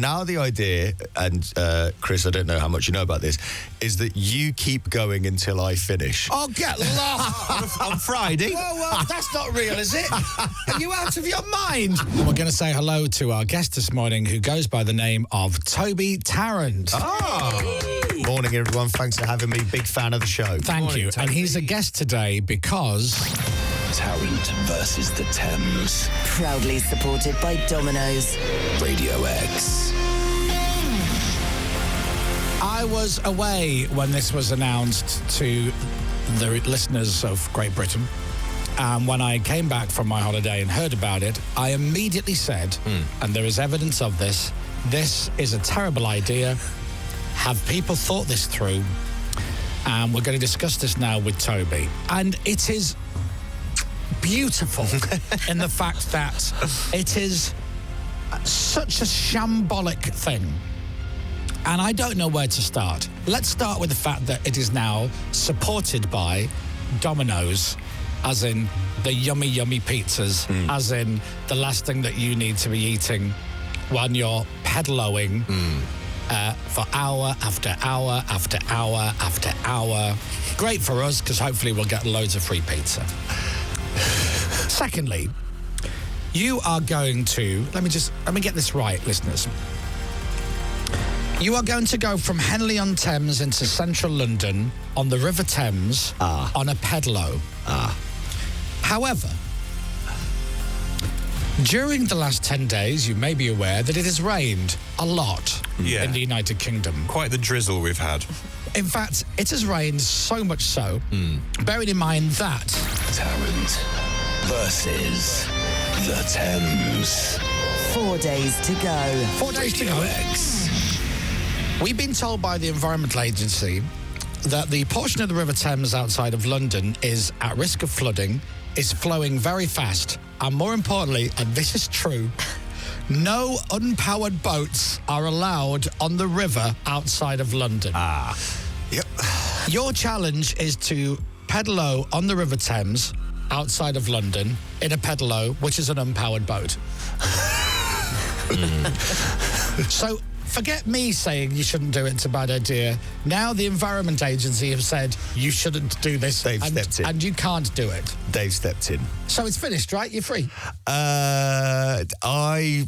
Now the idea, and Chris, I don't know how much you know about this, is that you keep going until I finish. Oh, get lost! on Friday? Whoa, that's not real, is it? Are you out of your mind? We're going to say hello to our guest this morning who goes by the name of Toby Tarrant. Oh! Morning, everyone. Thanks for having me. Big fan of the show. Thank you. Toby. And he's a guest today because... Tarrant versus the Thames. Proudly supported by Domino's. Radio X. I was away when this was announced to the listeners of Great Britain. And when I came back from my holiday and heard about it, I immediately said, and there is evidence of this is a terrible idea. Have people thought this through? And we're going to discuss this now with Toby. And it is beautiful in the fact that it is such a shambolic thing. And I don't know where to start. Let's start with the fact that it is now supported by Domino's, as in the yummy, yummy pizzas, as in the last thing that you need to be eating when you're pedaloing for hour after hour after hour after hour. Great for us, because hopefully we'll get loads of free pizza. Secondly, you are going to, let me get this right, listeners. You are going to go from Henley-on-Thames into central London on the River Thames on a pedalo. However, during the last 10 days, you may be aware that it has rained a lot in the United Kingdom. Quite the drizzle we've had. In fact, it has rained so much so, bearing in mind that... Tarrant versus the Thames. 4 days to go. 4 days to go. X. We've been told by the Environmental Agency that the portion of the River Thames outside of London is at risk of flooding, is flowing very fast, and more importantly, and this is true, no unpowered boats are allowed on the river outside of London. Yep. Your challenge is to pedalo on the River Thames outside of London in a pedalo, which is an unpowered boat. So... forget me saying you shouldn't do it, it's a bad idea. Now the Environment Agency have said you shouldn't do this. They've stepped in. And you can't do it. They've stepped in. So it's finished, right? You're free? I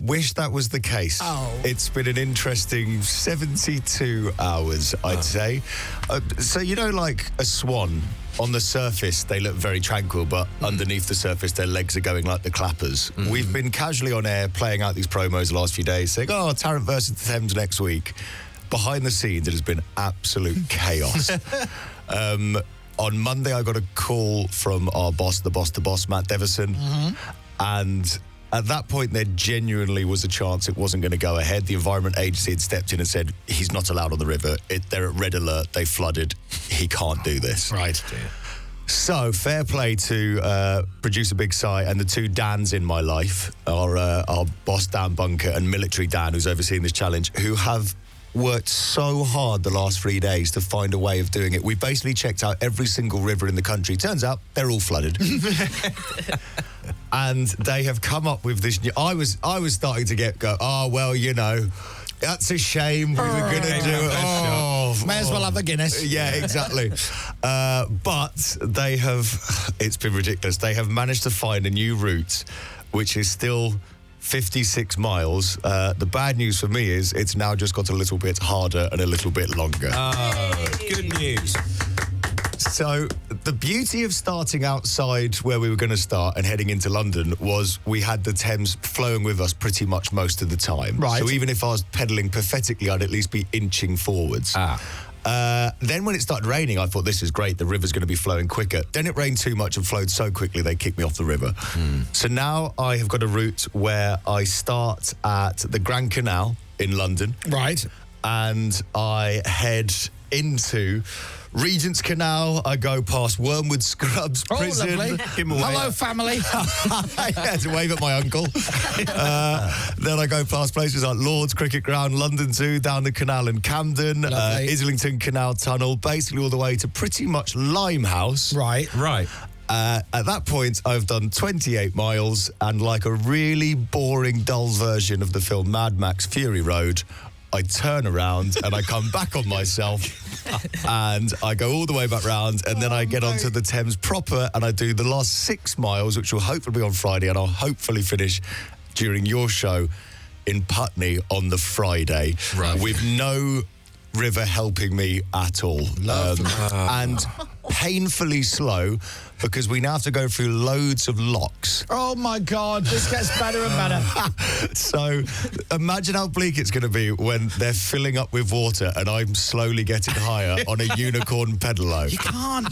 wish that was the case. Oh. It's been an interesting 72 hours, I'd say. So, you know, like a swan, on the surface, they look very tranquil, but underneath the surface, their legs are going like the clappers. We've been casually on air playing out these promos the last few days, saying, Tarrant versus the Thames next week. Behind the scenes, it has been absolute chaos. On Monday, I got a call from our boss, the boss, Matt Devison, and at that point, there genuinely was a chance it wasn't going to go ahead. The Environment Agency had stepped in and said, he's not allowed on the river. They're at red alert. They flooded. He can't do this. Right. So, fair play to Producer Big Si and the two Dans in my life, our boss Dan Bunker and Military Dan, who's overseeing this challenge, who have worked so hard the last 3 days to find a way of doing it. We basically checked out every single river in the country. Turns out they're all flooded. And they have come up with this new... I was starting to go, well, you know, that's a shame. We were going to do it. May as well have a Guinness. Yeah, exactly. But they have... It's been ridiculous. They have managed to find a new route, which is still 56 miles. The bad news for me is it's now just got a little bit harder and a little bit longer. Good news. So the beauty of starting outside where we were going to start and heading into London was we had the Thames flowing with us pretty much most of the time. Right. So even if I was pedalling pathetically, I'd at least be inching forwards. Then when it started raining, I thought, this is great. The river's going to be flowing quicker. Then it rained too much and flowed so quickly, they kicked me off the river. So now I have got a route where I start at the Grand Canal in London. Right. And I head into Regent's Canal. I go past Wormwood Scrubs Prison. Lovely. Hello, family. I had to wave at my uncle. Then I go past places like Lord's Cricket Ground, London Zoo, down the canal in Camden, Islington Canal Tunnel, basically all the way to pretty much Limehouse. Right. At that point, I've done 28 miles, and like a really boring, dull version of the film Mad Max Fury Road, I turn around and I come back on myself and I go all the way back round, and then I get onto the Thames proper and I do the last 6 miles, which will hopefully be on Friday, and I'll hopefully finish during your show in Putney on the Friday, with no river helping me at all. And painfully slow, because we now have to go through loads of locks. Oh my God, this gets better and better. So imagine how bleak it's going to be when they're filling up with water and I'm slowly getting higher on a unicorn pedalo. You can't.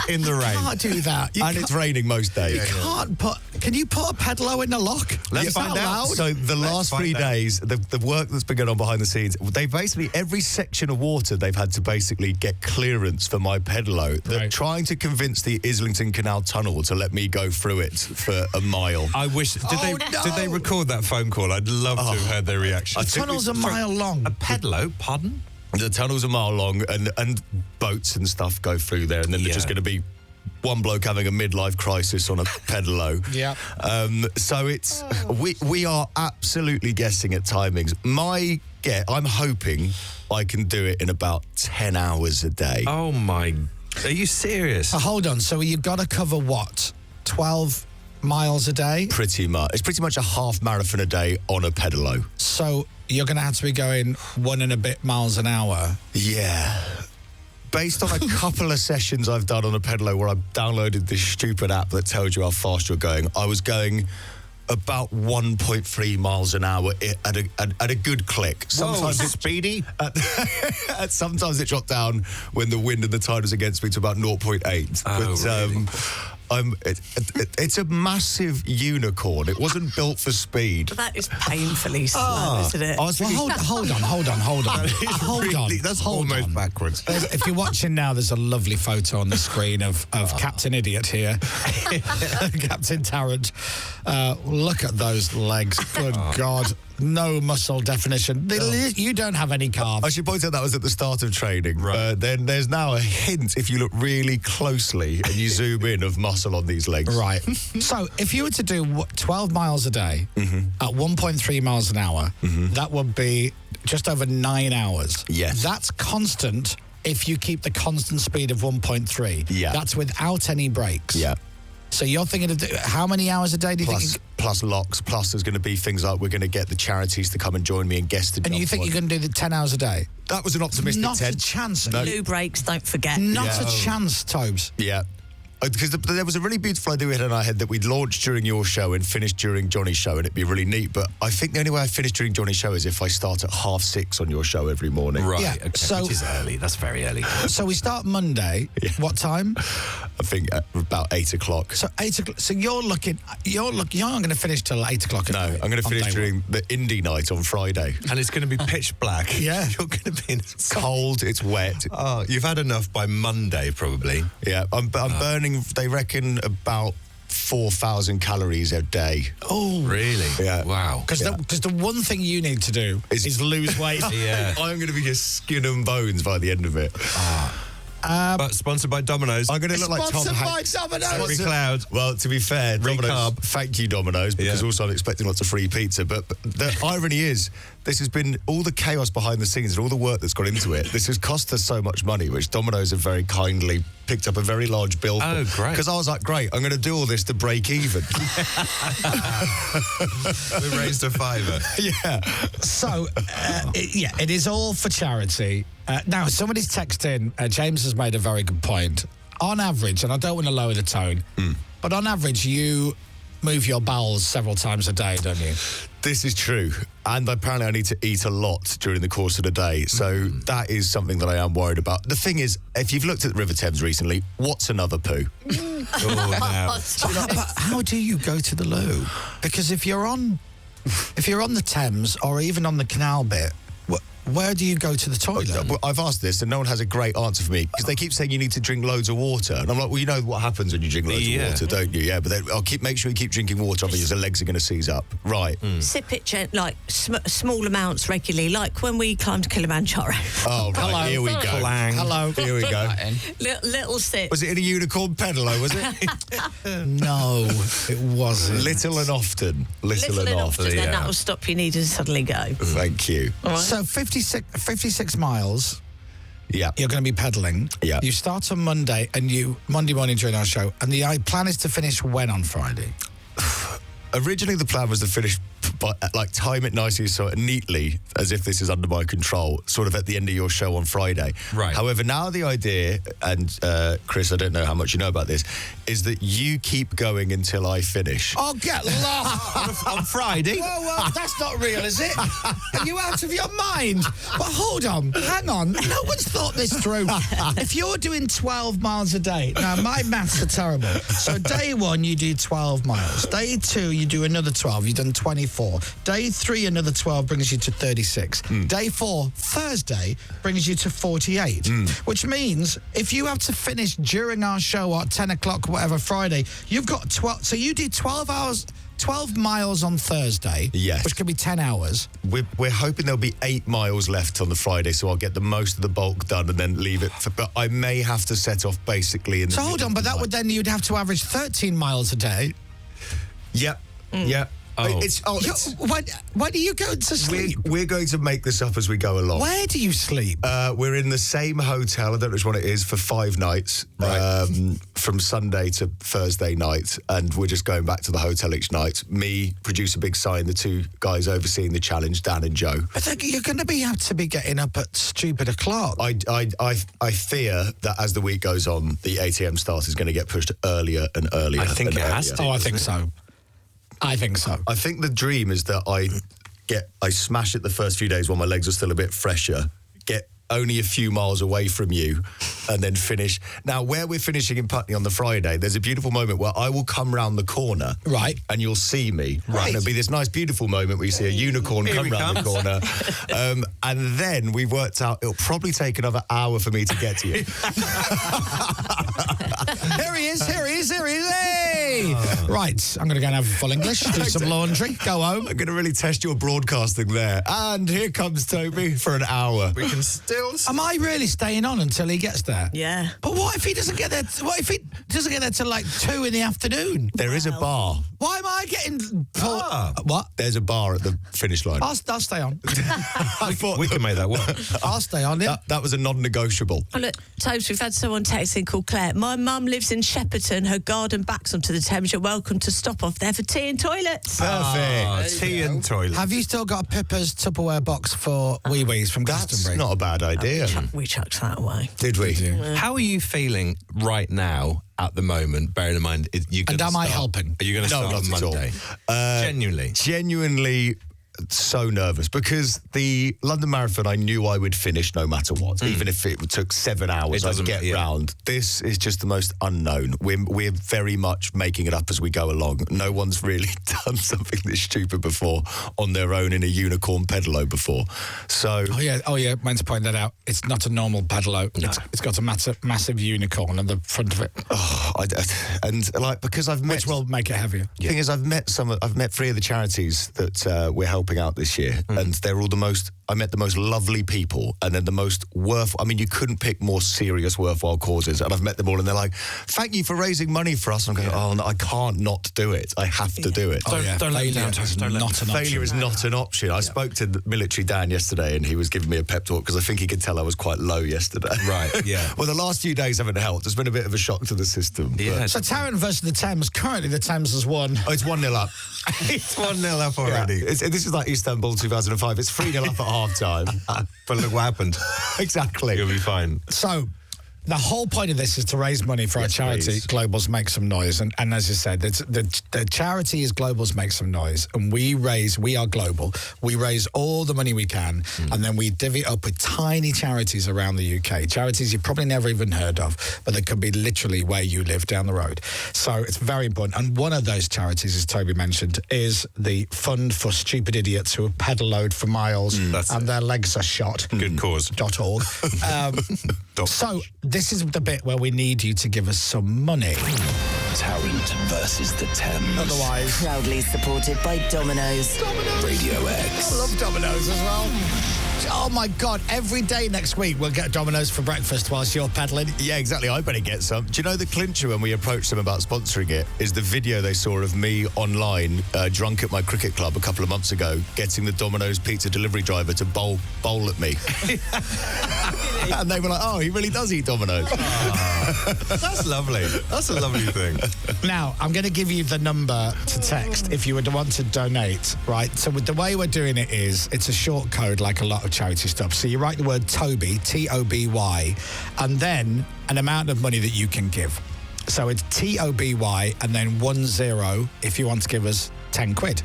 In the rain. You can't do that. And it's raining most days. You can't put... Can you put a pedalo in the lock? Let's find out. So the last 3 days, the work that's been going on behind the scenes, they basically, every section of water, they've had to basically get clearance for my pedalo. They're trying to convince the Islington Canal Tunnel to let me go through it for a mile. I wish... Did they record that phone call? I'd love to have heard their reaction. The tunnel's a mile long. A pedalo? Pardon? The tunnel's a mile long, and boats and stuff go through there, and then they're just going to be one bloke having a midlife crisis on a pedalo. Yeah. So it's... We are absolutely guessing at timings. I'm hoping I can do it in about 10 hours a day. Oh, my... Are you serious? Hold on. So you've got to cover what? 12 miles a day? Pretty much. It's pretty much a half marathon a day on a pedalo. So you're going to have to be going 1 and a bit miles an hour. Yeah. Based on a couple of sessions I've done on a pedalo where I've downloaded this stupid app that tells you how fast you're going, I was going about 1.3 miles an hour at a good click. Sometimes it's speedy. Sometimes it dropped down when the wind and the tide was against me to about 0.8. It's a massive unicorn. It wasn't built for speed. That is painfully slow, isn't it? Hold on. That's almost backwards. If you're watching now, there's a lovely photo on the screen of Captain Idiot here. Captain Tarrant. Look at those legs. Good God. No muscle definition. You don't have any carbs. I should point out that was at the start of training. Then there's now a hint, if you look really closely and you zoom in, of muscle on these legs. Right. So if you were to do 12 miles a day at 1.3 miles an hour, that would be just over 9 hours. Yes. That's constant if you keep the constant speed of 1.3. Yeah. That's without any breaks. Yeah. So you're thinking of how many hours a day do you think? Plus locks, plus there's going to be things like we're going to get the charities to come and join me and guest to And you think you're going to do the 10 hours a day? That was an optimistic Not 10. a chance. No. Loo breaks, don't forget. Not a chance, Tobes. Yeah. Because there was a really beautiful idea we had in our head that we'd launch during your show and finish during Johnny's show, and it'd be really neat. But I think the only way I finish during Johnny's show is if I start at 6:30 on your show every morning. Right. Yeah, Okay. so- Which is early. That's very early. So we start Monday. Yeah. What time? I think at about 8 o'clock. So 8 o'clock. So you're not going to finish till 8 o'clock. No, I'm going to finish during the indie night on Friday. And it's going to be pitch black. Yeah. You're going to be in... It's cold, it's wet. Oh, you've had enough by Monday, probably. Yeah, I'm burning, they reckon, about 4,000 calories a day. Oh, Really? Yeah. Wow. Because the one thing you need to do is lose weight. Yeah. I'm going to be just skin and bones by the end of it. But sponsored by Domino's. I'm going to look like Tom Hanks. Every cloud. Well, to be fair, Domino's, Recarb. thank you, Domino's, because also I'm expecting lots of free pizza. But the irony is, this has been all the chaos behind the scenes and all the work that's gone into it. This has cost us so much money, which Domino's have very kindly picked up a very large bill for. Oh, great. Because I was like, great, I'm going to do all this to break even. We raised a fiver. Yeah. So, it is all for charity. Now, somebody's texted in. James has made a very good point. On average, and I don't want to lower the tone, but on average, you move your bowels several times a day, don't you? This is true. And apparently I need to eat a lot during the course of the day. So that is something that I am worried about. The thing is, if you've looked at the River Thames recently, what's another poo? Oh, now. But how do you go to the loo? Because if you're on the Thames or even on the canal bit, where do you go to the toilet? Well, I've asked this and no one has a great answer for me because they keep saying you need to drink loads of water. And I'm like, well, you know what happens when you drink loads of water, don't you? Yeah, but make sure you keep drinking water, otherwise your legs are going to seize up. Right. Sip it like small amounts regularly, like when we climbed Kilimanjaro. Oh, right. Hello. Here we go. Clang. Hello. Here we go. Little sip. Was it in a unicorn pedalo, was it? No, it wasn't. Little and often. Little and often. Then that will stop you needing to suddenly go. Thank you. All right. So 56 miles. Yeah. You're going to be pedalling. Yeah. You start on Monday Monday morning during our show, and the plan is to finish when on Friday? Originally, the plan was to finish, time it nicely, so neatly, as if this is under my control, sort of at the end of your show on Friday. Right. However, now the idea, and Chris, I don't know how much you know about this, is that you keep going until I finish. Oh, get lost! On Friday? Whoa, that's not real, is it? Are you out of your mind? But hold on, hang on. No one's thought this through. If you're doing 12 miles a day, now my maths are terrible. So day 1, you do 12 miles. Day 2, you do another 12. You've done 24. Day 3, another 12 brings you to 36. Day 4, Thursday, brings you to 48. Which means if you have to finish during our show at 10 o'clock, whatever, Friday, you've got 12. So you do 12 hours. 12 miles on Thursday, yes, which could be 10 hours. We're hoping there'll be 8 miles left on the Friday, so I'll get the most of the bulk done and then leave it. But I may have to set off basically in the. So hold on, but that would then you'd have to average 13 miles a day. Yep. Yeah. Why do you go to sleep? We're going to make this up as we go along. Where do you sleep? We're in the same hotel, I don't know which one it is, for 5 nights, from Sunday to Thursday night, and we're just going back to the hotel each night. Me, producer Big Si, and the 2 guys overseeing the challenge, Dan and Joe. But you're going to have to be getting up at stupid o'clock. I fear that as the week goes on, the 8 a.m. start is going to get pushed earlier and earlier. I think it has to. Oh, I think so. I think so. I think the dream is that I smash it the first few days while my legs are still a bit fresher, get only a few miles away from you, and then finish. Now, where we're finishing in Putney on the Friday, there's a beautiful moment where I will come round the corner. Right. And you'll see me. Right. And it'll be this nice, beautiful moment where you see a unicorn come round the corner. And then we've worked out it'll probably take another hour for me to get to you. Here he is. Hey! Right, I'm going to go and have full English, do some laundry, go home. I'm going to really test your broadcasting there. And here comes Toby for an hour. We can still... Am I really staying on until he gets there? Yeah. But what if he doesn't get there? What if he doesn't get there till like 2 in the afternoon? There is a bar. Why am I getting pulled? What? There's a bar at the finish line. I'll stay on. I thought we can make that work. I'll stay on it. That was a non-negotiable. Oh, look, Tobes, we've had someone texting called Claire. My mum lives in Shepperton. Her garden backs onto the Thames. You're welcome to stop off there for tea and toilets. Perfect. Tea and toilet. Have you still got a Pippa's Tupperware box for wee wees from Glastonbury? That's not a bad idea. We chucked that away. Did we? How are you feeling right now at the moment, bearing in mind you're going to And am I helping? Are you going to start on not at all. Monday? Genuinely so nervous because the London Marathon I knew I would finish no matter what, even if it took 7 hours I'd get round. This is just the most unknown. We're very much making it up as we go along. No one's really done something this stupid before on their own in a unicorn pedalo before. So Oh yeah, meant to point that out. It's not a normal pedalo. No. It's got a massive unicorn on the front of it. because I've met, which will make it heavier. The thing is, I've met 3 of the charities that we're helping out this year, and they're all I met the most lovely people, and then the most you couldn't pick more serious, worthwhile causes, and I've met them all, and they're like, thank you for raising money for us. And I'm going, oh, no, I can't not do it. I have to do it. Don't let me down. Failure is not an option. I spoke to the military Dan yesterday, and he was giving me a pep talk because I think he could tell I was quite low yesterday. Right, yeah. Well, the last few days haven't helped. It's been a bit of a shock to the system. Yeah. So Tarrant versus the Thames. Currently, the Thames has won. Oh, it's 1-0 up. It's 1-0 up already. Yeah. This is like Istanbul 2005. It's 3-0 up at half time. But look what happened. Exactly. You'll be fine. So, the whole point of this is to raise money for our charity, please. Globals Make Some Noise. And as I said, the charity is Globals Make Some Noise. And we are global. We raise all the money we can. And then we divvy it up with tiny charities around the UK. Charities you've probably never even heard of, but they could be literally where you live down the road. So it's very important. And one of those charities, as Toby mentioned, is the Fund for Stupid Idiots Who Pedal Load for Miles and their legs are shot. Good cause. .org. So this is the bit where we need you to give us some money. Tarrant versus the Thames. Otherwise, Proudly supported by Domino's. Radio X. I love Domino's as well. Oh my God, every day next week we'll get Domino's for breakfast whilst you're peddling. Yeah, exactly. I better get some. Do you know the clincher when we approached them about sponsoring it is the video they saw of me online, drunk at my cricket club a couple of months ago, getting the Domino's pizza delivery driver to bowl at me. And they were like, oh, he really does eat Domino's. That's lovely. That's a lovely thing. Now, I'm going to give you the number to text if you would want to donate, right? So with the way we're doing it is, it's a short code like a lot of charity stuff. So you write the word Toby, T-O-B-Y, and then an amount of money that you can give. So it's T-O-B-Y and then 10 if you want to give us 10 quid.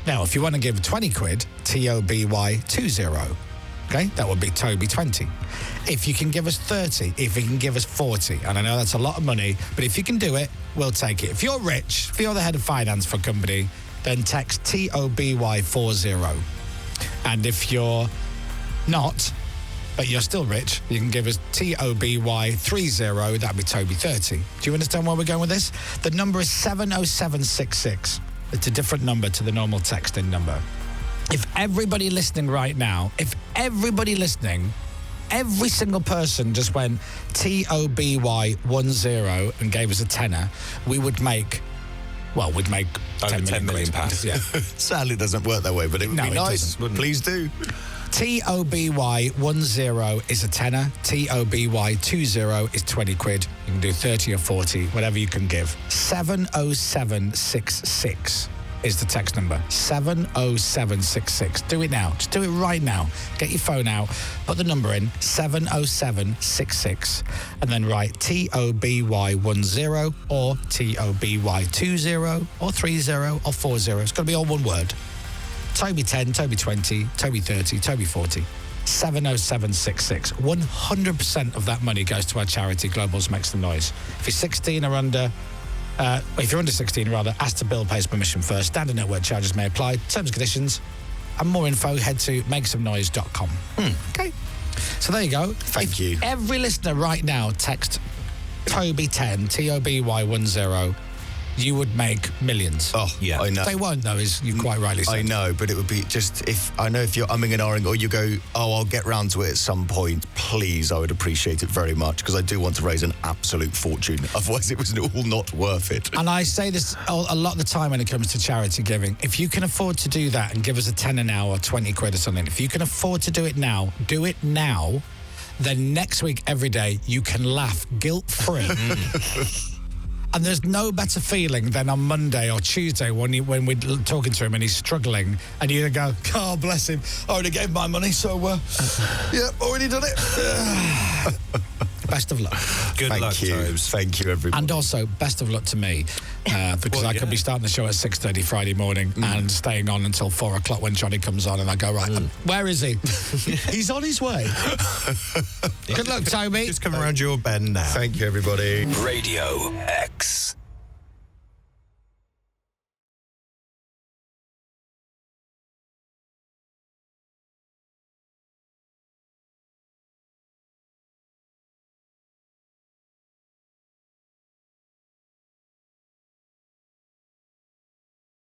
Now, if you want to give 20 quid, T-O-B-Y 20. Okay, that would be Toby 20. If you can give us 30, if you can give us 40, and I know that's a lot of money, but if you can do it, we'll take it. If you're rich, if you're the head of finance for a company, then text TOBY 40. And if you're not, but you're still rich, you can give us TOBY 30, that'd be Toby 30. Do you understand where we're going with this? The number is 70766. It's a different number to the normal texting number. If everybody listening right now, every single person just went TOBY 10 and gave us a tenner, we would make, well, we'd make Over 10 million pounds. Yeah. Sadly, it doesn't work that way, but it would No, be it nice. doesn't. Please do. TOBY 10 is a tenner. TOBY 20 is 20 quid. You can do 30 or 40, whatever you can give. 70766 is the text number. 70766. Do it now. Just do it right now. Get your phone out, put the number in, 70766, and then write TOBY 10 or TOBY 20 or 30 or 40. It's got to be all one word. Toby 10, Toby 20, Toby 30, Toby 40. 70766. 100% of that money goes to our charity, Globals Makes the Noise. If you're 16 or under, if you're under 16 rather, ask to bill pays permission first. Standard network charges may apply. Terms and conditions. And more info, head to makesomenoise.com. Okay. So there you go. Thank you. Every listener right now text Toby 10, TOBY 10, you would make millions. Oh, yeah. I know. They won't, though, as you quite rightly said. I know, but it would be just if you're umming and ahhing or you go, oh, I'll get round to it at some point, please, I would appreciate it very much because I do want to raise an absolute fortune. Otherwise, it was all not worth it. And I say this a lot of the time when it comes to charity giving. If you can afford to do that and give us a tenner now or 20 quid or something, if you can afford to do it now, then next week, every day, you can laugh guilt-free. And there's no better feeling than on Monday or Tuesday when we're talking to him and he's struggling and you go, oh, bless him, I already gave my money, so, yeah, already done it. Best of luck. Good luck, Tobes. Thank you, everybody. And also, best of luck to me, because I could be starting the show at 6:30 Friday morning and staying on until 4 o'clock when Johnny comes on and I go, right, where is he? He's on his way. Good luck, Toby. Just come around your bend now. Thank you, everybody. Radio X.